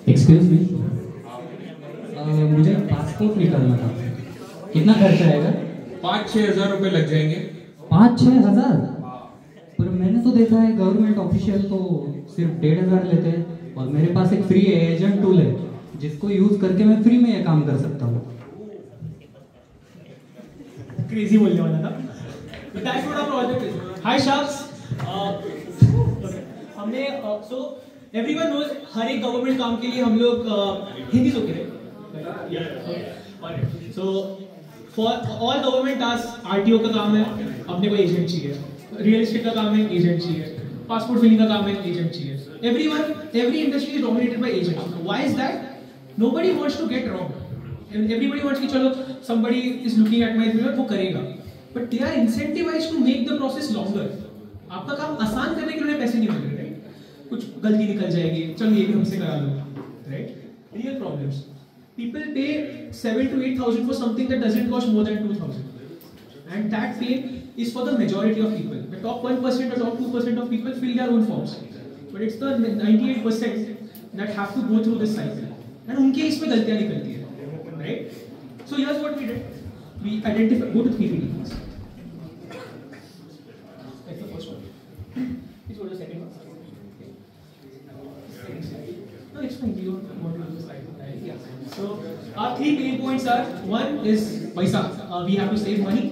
Excuse me, मुझे passport निकालना था। कितना खर्चा आएगा? 5-6 हज़ार रुपये लग जाएंगे। 5-6 हज़ार? पर मैंने तो देखा है गवर्नमेंट ऑफिशियल तो सिर्फ 1,500 लेते हैं, और मेरे पास एक फ्री एजेंट टूल है जिसको यूज करके मैं फ्री में ये काम कर सकता हूँ। क्रेजी बोलने वाला था। That's what our project is. Hi Shams. हमने so everyone knows हर एक गवर्नमेंट काम के लिए हम लोग हिंदी तो करें। So for all government tasks RTO का काम है, अपने को एजेंट चाहिए। रियल एस्टेट का काम है, एजेंट चाहिए। पासपोर्ट फिलिंग का काम है, एजेंट चाहिए। Every industry is dominated by agents. Why is that? Nobody wants to get wrong. Everybody wants कि चलो somebody is looking at my finger, वो करेगा। But they are incentivized to make the process longer. आपका काम आसान करने के लिए उन्हें पैसे नहीं मिल रहे, राइट? कुछ गलती निकल जाएगी, चलो ये भी हमसे करा लो, right? Real problems. People pay 7,000 to 8,000 for something that doesn't cost more than 2,000, and that pain is for the majority of people. The top 1% or top 2% of people fill their own forms, but it's the 98% that have to go through this cycle, and उनके इसमें गलतियाँ निकलती है, right? So here's what we did. We identify. Go to 3PD. That's the first one. Please go to the second one. No, it's fine. You don't want to do the slide. Yeah. So our 3 main points are: one is paisa. We have to save money.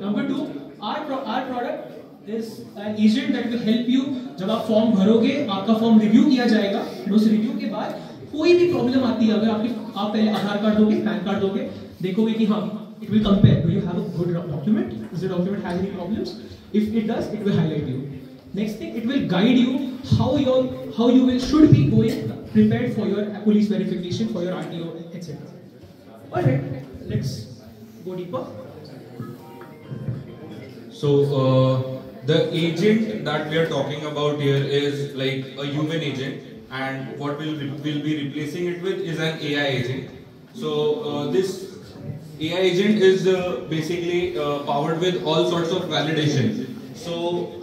Number 2, our product is an agent that will help you. जब आप form भरोगे, आपका form review किया जाएगा। उस review के बाद कोई भी प्रॉब्लम आती है, अगर आप पहले आधार कार्ड दोगे, पैन कार्ड दोगे, देखोगे कि हाँ, it will compare. Do you have a good document? Does the document have any problems? If it does, it will highlight you. Next thing, it will guide you how you should be going prepared for your police verification, for your RTO, etc. Alright, let's go deeper. So the agent that we are talking about here is like a human agent, and what we'll be replacing it with is an AI agent. So this AI agent is basically powered with all sorts of validation. So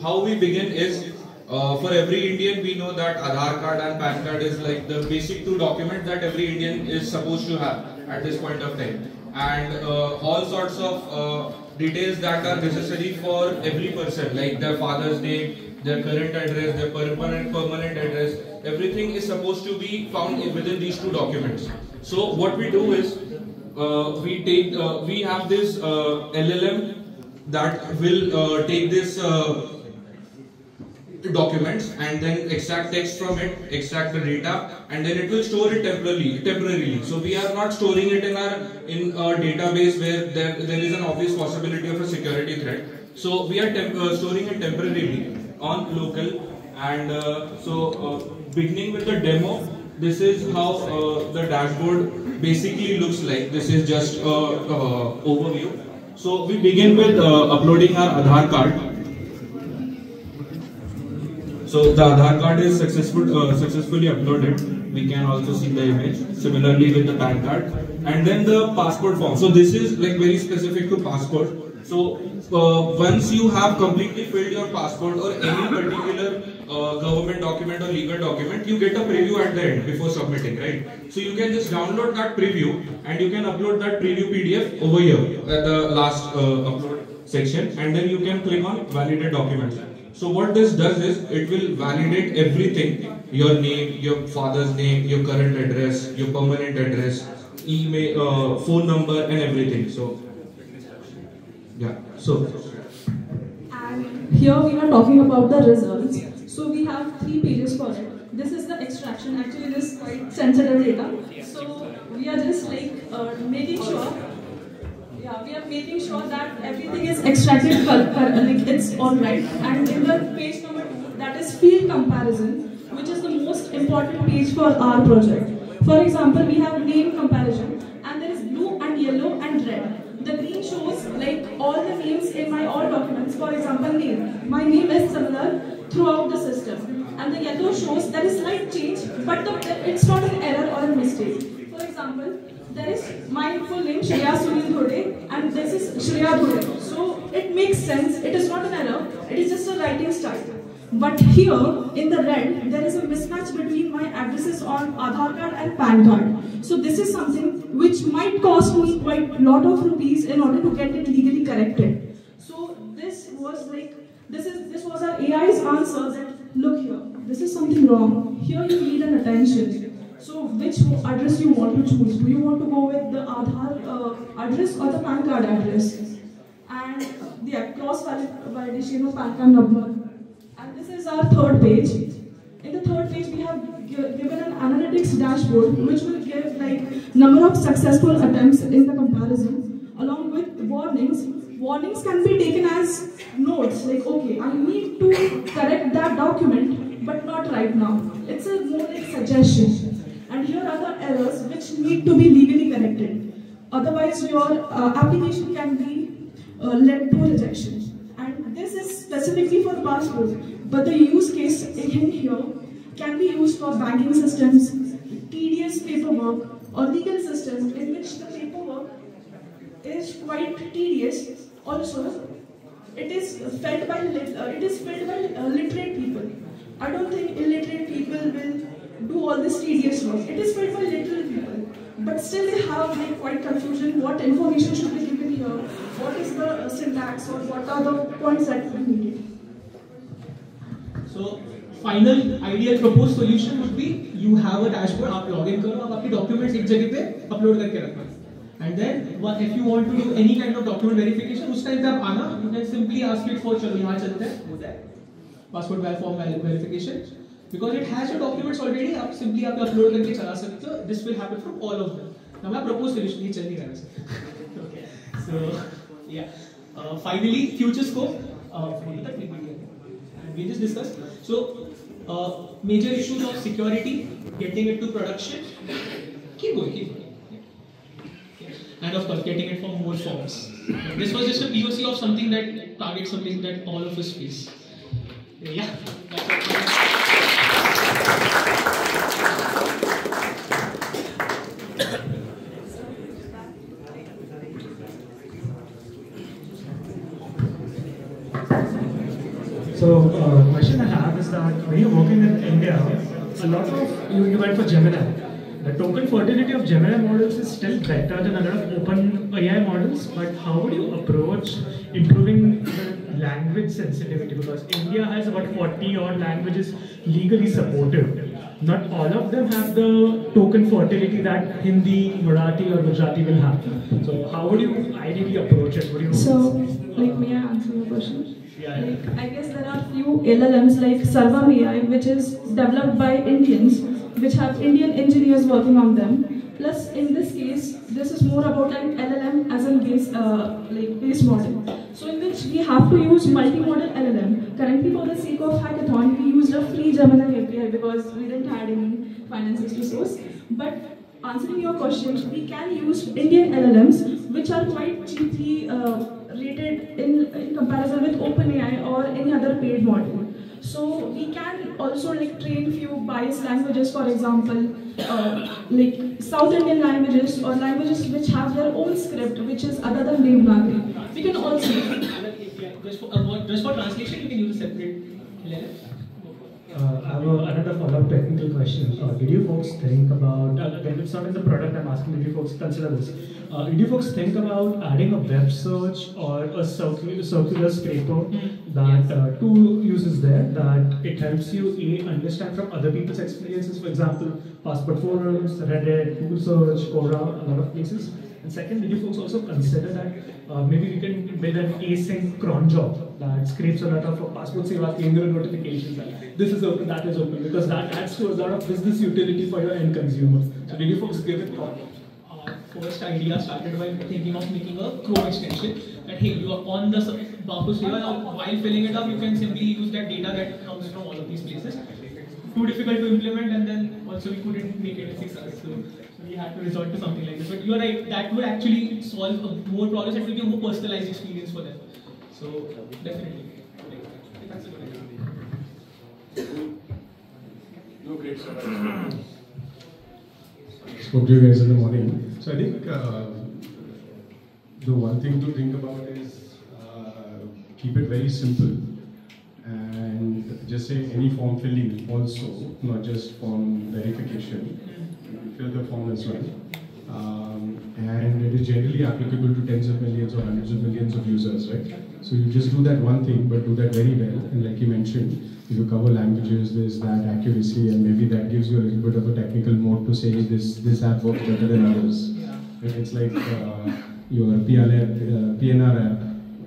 how we begin is, for every Indian we know that Aadhaar card and PAN card is like the basic 2 documents that every Indian is supposed to have at this point of time, and all sorts of details that are necessary for every person, like their father's name, their current address, their permanent address, everything is supposed to be found within these 2 documents. So what we do is, we have this LLM that will take this documents and then extract text from it, extract the data, and then it will store it temporarily. So we are not storing it in a database where there is an obvious possibility of a security threat. So we are storing it temporarily on local, and beginning with the demo, this is how the dashboard basically looks like. This is just overview. So we begin with uploading our Aadhaar card. So the Aadhaar card is successfully uploaded. We can also see the image. Similarly with the PAN card, and then the passport form. So this is like very specific to passport. So once you have completely filled your passport or any particular government document or legal document, you get a preview at the end before submitting, right? So you can just download that preview and you can upload that preview PDF over here at the last upload section, and then you can click on validate documents. So what this does is, it will validate everything: your name, your father's name, your current address, your permanent address, email, phone number, and everything. So yeah, so and here we are talking about the results. So we have 3 pages for it. This is the extraction. Actually, this is quite sensitive data. So we are just like making sure. Yeah, we are making sure that everything is extracted, like it's alright. And in the page number 2, that is field comparison, which is the most important page for our project. For example, we have name comparison, and there is blue and yellow and red. The green shows like all the names in my all documents. For example, name. My name is similar throughout the system. And the yellow shows there is slight change, but it's not an error or a mistake. For example, there is my full name Shreya Sunil Dhode, and this is Shreya Dhode. So it makes sense. It is not an error. It is just a writing style. But here, in the red, there is a mismatch between my addresses on Aadhaar card and PAN card. So this is something which might cost me quite a lot of rupees in order to get it legally corrected. So this was our AI's answer that, look here, this is something wrong. Here you need an attention. So which address you want to choose? Do you want to go with the Aadhaar address or the PAN card address? And the cross validation of PAN card number. And this is our third page. In the third page, we have given an analytics dashboard which will give like number of successful attempts in the comparison, along with warnings. Warnings can be taken as notes, like, okay, I need to correct that document, but not right now. It's a more like suggestion. And here are the errors which need to be legally corrected. Otherwise, your application can be led to rejection. And this is specifically for passport, but the use case in here can be used for banking systems, tedious paperwork, or legal systems in which the paperwork is quite tedious. Also, it is fed by literate people. I don't think illiterate people will do all this tedious work. It is fed by literate people, but still they have like quite confusion. What information should be given here? What is the syntax, or what are the points that we needed? So, final ideal proposed solution would be you have a dashboard, आप login करो, आप आपके documents एक जगह पे upload करके रखो. And then if you want to do any kind of document verification, उस time पे आप आना, you can simply ask it for चलो यहाँ चलते हैं, हो जाए. Passport form verification, because it has your documents already. आप simply आप upload करके चला सकते हो. This will happen from all of them. Now my proposed solution ये चल नहीं रहा है. Okay. So yeah. Finally, future scope. And we just discussed. So major issues of security, getting it to production. Keep going. And of course, getting it from more forms. This was just a POC of something that targets something that all of us face. Yeah, that's all. So, question I have is that when you're working in India, a lot of you went for Gemini. The token fertility of Gemini models is still better than a lot of open AI models, but how would you approach improving the language sensitivity? Because India has about 40 odd languages legally supported. Not all of them have the token fertility that Hindi, Marathi or Gujarati will have. So how would you ideally approach it? May I answer your question? Yeah. I guess there are few LLMs like Sarvam AI, which is developed by Indians, which have Indian engineers working on them. Plus, in this case, this is more about an LLM as a base model. So, in which we have to use multi-modal LLM. Currently, for the sake of hackathon, we used a free Gemini API because we didn't have any finances to source. But answering your question, we can use Indian LLMs, which are quite cheaply rated in comparison with OpenAI or any other paid model. So we can also train few biased languages, for example, like South Indian languages or languages which have their own script, which is other than Devanagari. We can also just for translation, you can use a separate LLM. I have another follow-up technical question. Did you folks think about, when it's not in the product I'm asking, did you folks consider this? Did you folks think about adding a web search or a circular scraper that two uses there, that it helps you understand from other people's experiences, for example, Passport forums, Reddit, Google search, Quora, a lot of places. And second, did you folks also consider that maybe we can build an async cron job that scrapes a lot of Passport Seva Kendra notifications that this is open, that is open, because that adds to a lot of business utility for your end consumer. So did you folks give it thought? First idea started by thinking of making a Chrome extension that hey, you are on the Passport Seva, now while filling it up, you can simply use that data that comes from all of these places. Too difficult to implement, and then also we couldn't make it a success. So we had to resort to something like this. But you're right, that would actually solve more problems. It will be a more personalized experience for them. So definitely, that's a good idea. No, great stuff. Spoke to you guys in the morning. So I think the one thing to think about is keep it very simple and and just say any form filling also, not just form verification. Fill the form as well. And it is generally applicable to tens of millions or hundreds of millions of users, right? So you just do that one thing, but do that very well. And like you mentioned, if you cover languages, this, that, accuracy, and maybe that gives you a little bit of a technical mode to say this app works better than others. Right? It's like your PNR app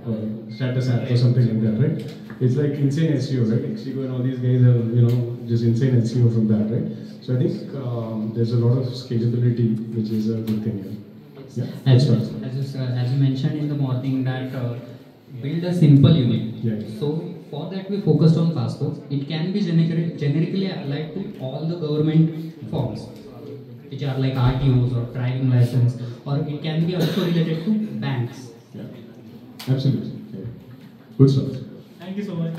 or status app or something like that, right? It's like insane SEO, right? Exigo and all these guys are, just insane SEO from that, right? So I think there's a lot of scalability, which is a good thing here. Yeah. As you mentioned in the morning that build a simple unit. Yeah. So for that we focused on passports. It can be generically applied to all the government forms, which are like RTOs or driving license, or it can be also related to banks. Yeah. Absolutely. Yeah. Good stuff. Thank you so much.